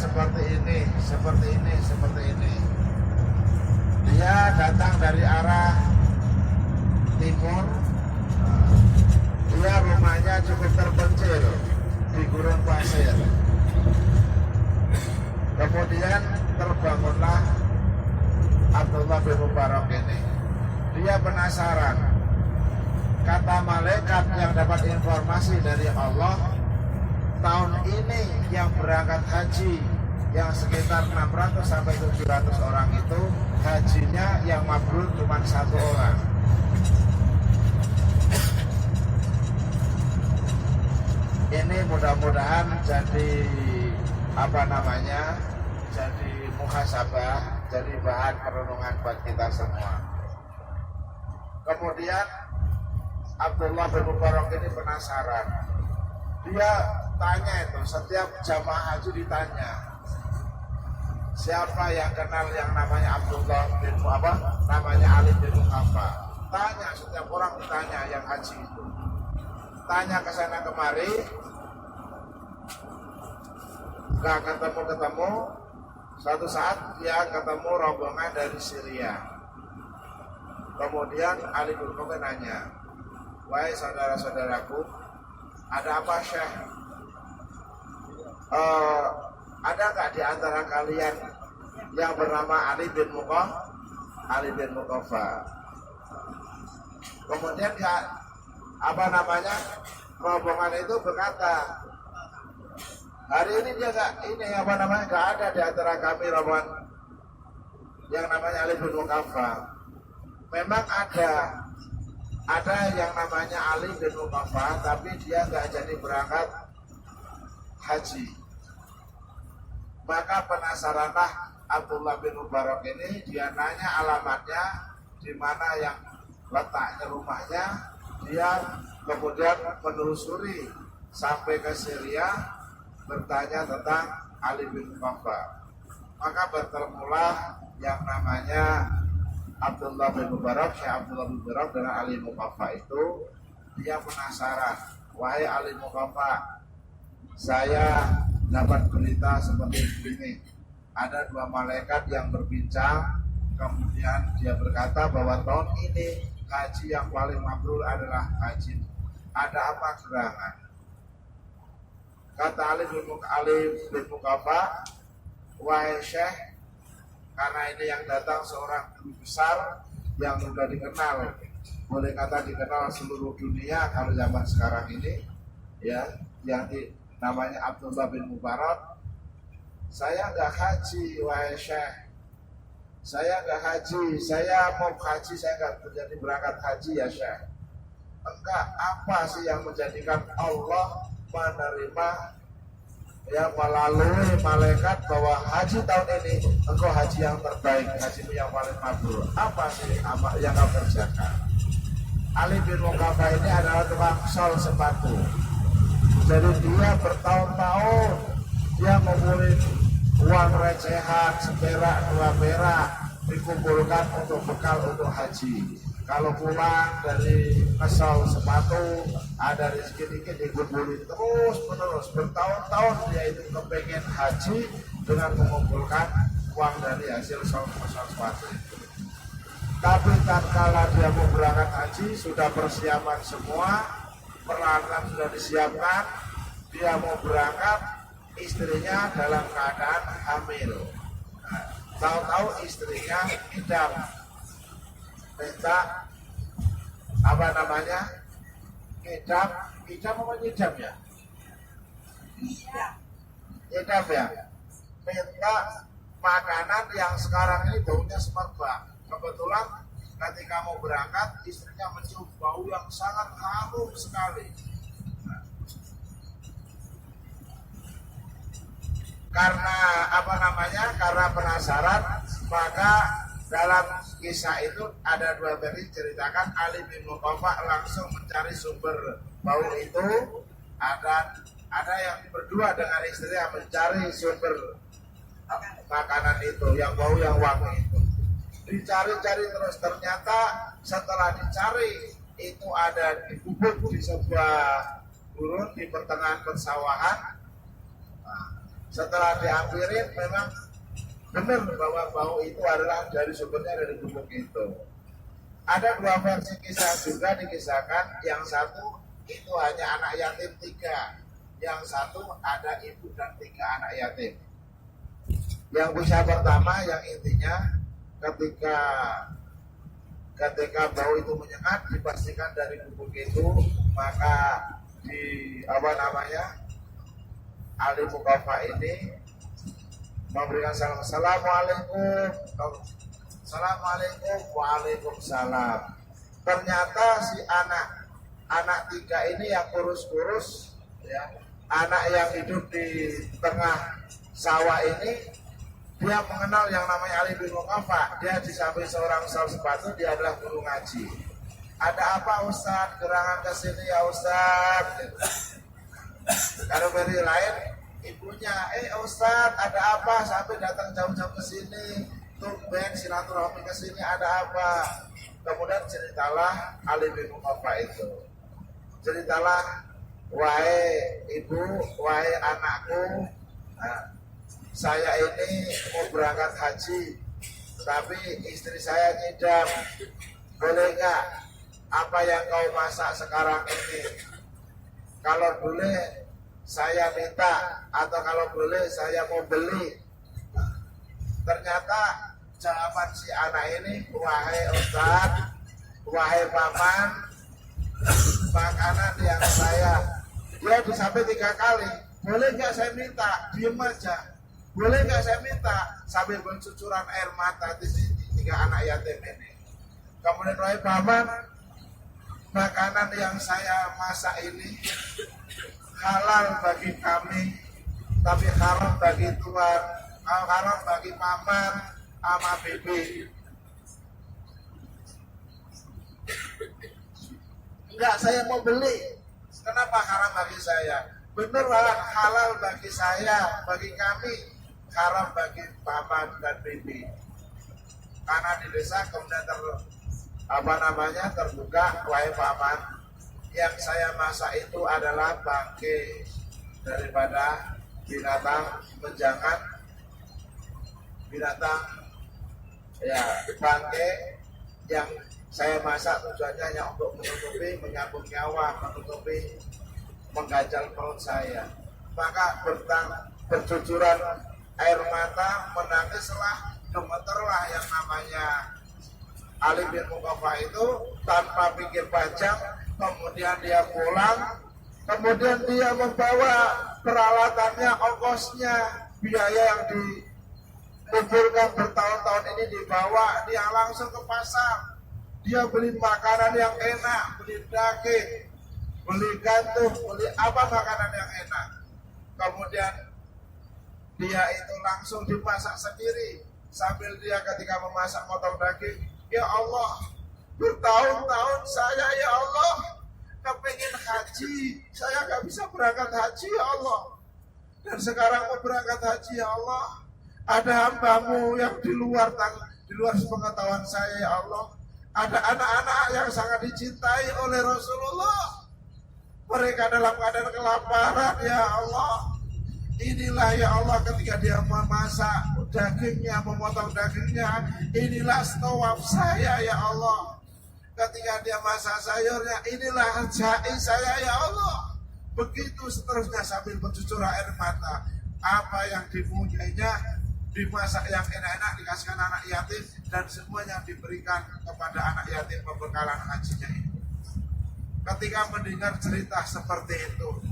seperti ini, seperti ini, seperti ini. Dia datang dari arah timur. Dia rumahnya cukup terpencil di gurun pasir. Kemudian terbangunlah Abdullah bin Mubarak ini. Dia penasaran. Kata malaikat yang dapat informasi dari Allah, tahun ini yang berangkat haji yang sekitar 600 sampai 700 orang itu hajinya yang mabrur cuma 1 orang. Ini mudah-mudahan jadi jadi muhasabah, jadi bahan perenungan buat kita semua. Kemudian Abdullah bin Mubarak ini penasaran. Dia tanya itu, setiap jamaah haji ditanya, siapa yang kenal yang namanya Abdullah bin namanya Ali bin Muhammad. Tanya, setiap orang ditanya yang haji itu. Tanya ke sana kemari, nggak ketemu. Suatu saat dia ketemu rombongan dari Syria. Kemudian Ali bin Muhammad nanya, wahai saudara-saudaraku, ada apa Syekh? Ada nggak di antara kalian yang bernama Ali bin Muqaffa? Kemudian dia rombongan itu berkata, hari ini dia nggak ada di antara kami rombongan yang namanya Ali bin Muqaffa. Memang ada yang namanya Ali bin Muqaffa, tapi dia nggak jadi berangkat haji. Maka penasaranlah Abdullah bin Mubarak ini, dia nanya alamatnya di mana yang letaknya rumahnya. Dia kemudian menelusuri sampai ke Syria, bertanya tentang Ali bin Muqaffa. Maka bertemulah yang namanya Abdullah bin Mubarak, Syekh Abdullah bin Mubarak dengan Ali Muqaffa itu. Dia penasaran, wahai Ali Muqaffa, saya dapat berita seperti ini. Ada 2 malaikat yang berbincang. Kemudian dia berkata bahwa tahun ini haji yang paling mabrur adalah haji. Ada apa gerangan? Kata Ali bin Muqaffa, wahai Syekh, karena ini yang datang seorang guru besar yang sudah dikenal, boleh kata dikenal seluruh dunia kalau zaman sekarang ini, ya, yang namanya Abdullah bin Mubarak. Saya nggak haji, wahai Syekh. Saya nggak haji, saya mau haji, saya nggak jadi berangkat haji ya Syekh. Enggak, apa sih yang menjadikan Allah menerima melalui malaikat bahwa haji tahun ini engkau haji yang terbaik, hajimu yang paling mabrur? Apa sih yang kau kerjakan? Ali bin Muqaffa ini adalah tukang sol sepatu. Jadi dia bertahun-tahun dia ngumpulin uang recehan, seperak, 2 perak, dikumpulkan untuk bekal untuk haji. Kalau pulang dari ngesol sepatu, ada rezeki dikit dikumpulin terus menerus. Bertahun-tahun dia itu kepengen haji dengan mengumpulkan uang dari hasil ngesol sepatu itu. Tapi tatkala dia mau berangkat haji, sudah persiapan semua, peralatan sudah disiapkan, dia mau berangkat, istrinya dalam keadaan hamil. Nah, tahu-tahu istrinya idam, minta idam apa idam ya? Idam ya, minta makanan yang sekarang ini daunnya semerbak. Kebetulan ketika mau berangkat, istrinya mencium bau yang sangat harum sekali. Karena penasaran, maka dalam kisah itu ada 2 versi ceritakan. Ali bin Muqaffa langsung mencari sumber bau itu. Ada yang berdua dengan istri yang mencari sumber makanan itu, yang bau yang wangi itu. Dicari-cari terus, ternyata setelah dicari itu ada dikubur di sebuah gurun di pertengahan persawahan. Setelah diampirin memang benar bahwa bau itu adalah dari sumbernya dari gubuk itu. Ada dua versi kisah juga dikisahkan. Yang satu itu hanya anak yatim 3, yang satu ada ibu dan 3 anak yatim. Yang kisah pertama yang intinya ketika bau itu menyengat dipastikan dari gubuk itu, maka di ahli mukafa ini memberikan salam, assalamualaikum, assalamualaikum, waalaikumsalam. Ternyata si anak 3 ini yang kurus-kurus, ya, anak yang hidup di tengah sawah ini, dia mengenal yang namanya Ali bin Muqaffa. Dia di samping seorang sal sepatu, dia adalah guru ngaji. Ada apa Ustadz? Gerangan ke sini ya Ustadz. Kalau dari lain, ibunya, Ustadz ada apa? Sampai datang jauh-jauh ke sini, tumben silaturahmi ke sini, ada apa? Kemudian ceritalah Ali bin Muqaffa itu. Ceritalah, wahai ibu, wahai anakku, saya ini mau berangkat haji, tapi istri saya ngidam. Boleh nggak apa yang kau masak sekarang ini? Kalau boleh saya minta, atau kalau boleh saya mau beli. Ternyata jawaban si anak ini, wahai Ustadz, wahai paman, makanan yang dia disampai 3 kali. Boleh nggak saya minta? Diem aja. Boleh nggak saya minta? Sambil bercucuran air mata di sini 3 anak yatim ini. Kemudian wahai paman, makanan yang saya masak ini halal bagi kami, tapi haram bagi Tuhan, haram bagi paman sama bibi. Enggak, saya mau beli. Kenapa haram bagi saya? Beneran halal bagi saya, bagi kami, haram bagi paman dan bibi. Karena di desa kemudian terbuka, wahai paman, yang saya masak itu adalah bangkai daripada binatang menjangan, binatang ya, bangkai yang saya masak tujuannya hanya untuk menutupi, menyambung nyawa, menutupi, mengganjal perut saya. Maka bercucuran air mata, menangislah, gemeterlah yang namanya Ali bin Muqaffa itu tanpa pikir panjang. Kemudian dia pulang, kemudian dia membawa peralatannya, ongkosnya, biaya yang dikumpulkan bertahun-tahun ini dibawa, dia langsung ke pasar. Dia beli makanan yang enak, beli daging, beli gantung, beli apa makanan yang enak. Kemudian dia itu langsung dimasak sendiri. Sambil dia ketika memasak motong daging, ya Allah, bertahun-tahun saya ya Allah kepingin haji, saya gak bisa berangkat haji ya Allah. Dan sekarang mau berangkat haji ya Allah, ada hambamu yang di luar sepengetahuan saya ya Allah. Ada anak-anak yang sangat dicintai oleh Rasulullah, mereka dalam keadaan kelaparan ya Allah. Inilah ya Allah ketika dia memasak dagingnya, memotong dagingnya, inilah stawaf saya ya Allah. Ketika dia masak sayurnya, inilah jahe saya ya Allah. Begitu seterusnya sambil bercucur air mata. Apa yang dipunyainya dimasak yang enak-enak, dikasihkan anak yatim, dan semuanya diberikan kepada anak yatim pembekalan hajinya itu. Ketika mendengar cerita seperti itu,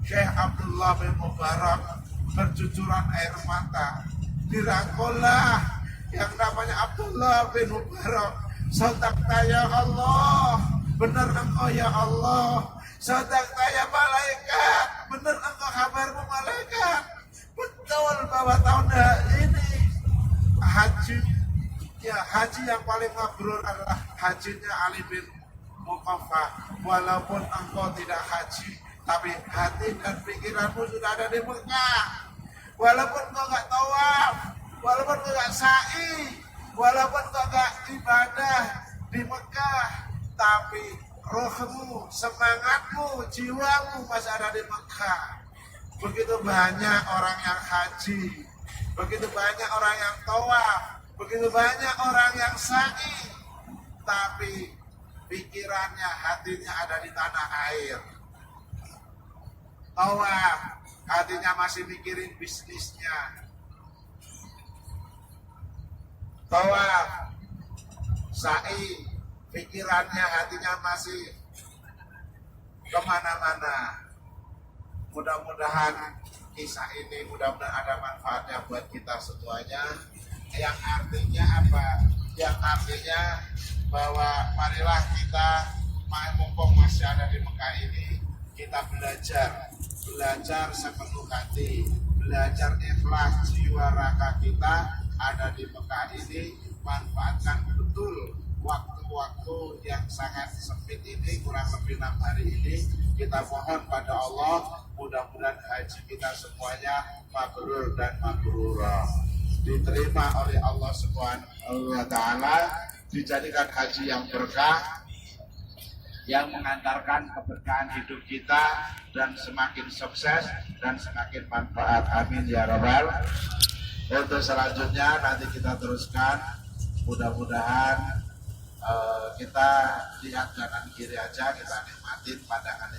Syekh Abdullah bin Mubarak bercucuran air mata. Dirangkullah yang namanya Abdullah bin Mubarak. Sadaqta ya Allah, benar engkau ya Allah. Sadaqta ya malaikat, benar engkau kabarmu malaikat. Betul bahwa tahun ini haji yang paling mabrur adalah hajinya Ali bin Muqaffa. Walaupun engkau tidak haji, tapi hati dan pikiranmu sudah ada di Mekah. Walaupun kau gak tawaf, walaupun kau gak sa'i, walaupun kau gak ibadah di Mekah, tapi rohmu, semangatmu, jiwamu masih ada di Mekah. begitu banyak orang yang haji, begitu banyak orang yang tawaf, begitu banyak orang yang sa'i, tapi pikirannya, hatinya ada di tanah air. Tawaf, hatinya masih mikirin bisnisnya. Tawaf, sa'i, pikirannya, hatinya masih kemana-mana. Mudah-mudahan kisah ini mudah-mudahan ada manfaatnya buat kita semuanya. Yang artinya apa? Yang artinya bahwa marilah kita mumpung masih ada di Mekah ini, kita belajar sepenuh hati, belajar ikhlas, jiwa raga kita ada di Mekah ini, manfaatkan betul waktu-waktu yang sangat sempit ini, kurang lebih 6 hari ini. Kita mohon pada Allah, mudah-mudahan haji kita semuanya mabrur dan mabrurah, diterima oleh Allah Subhanahu wa Ta'ala, dijadikan haji yang berkah, yang mengantarkan keberkahan hidup kita dan semakin sukses dan semakin manfaat. Amin ya rabbal. Untuk selanjutnya nanti kita teruskan, mudah-mudahan kita lihat kanan kiri aja, kita nikmatin pandangan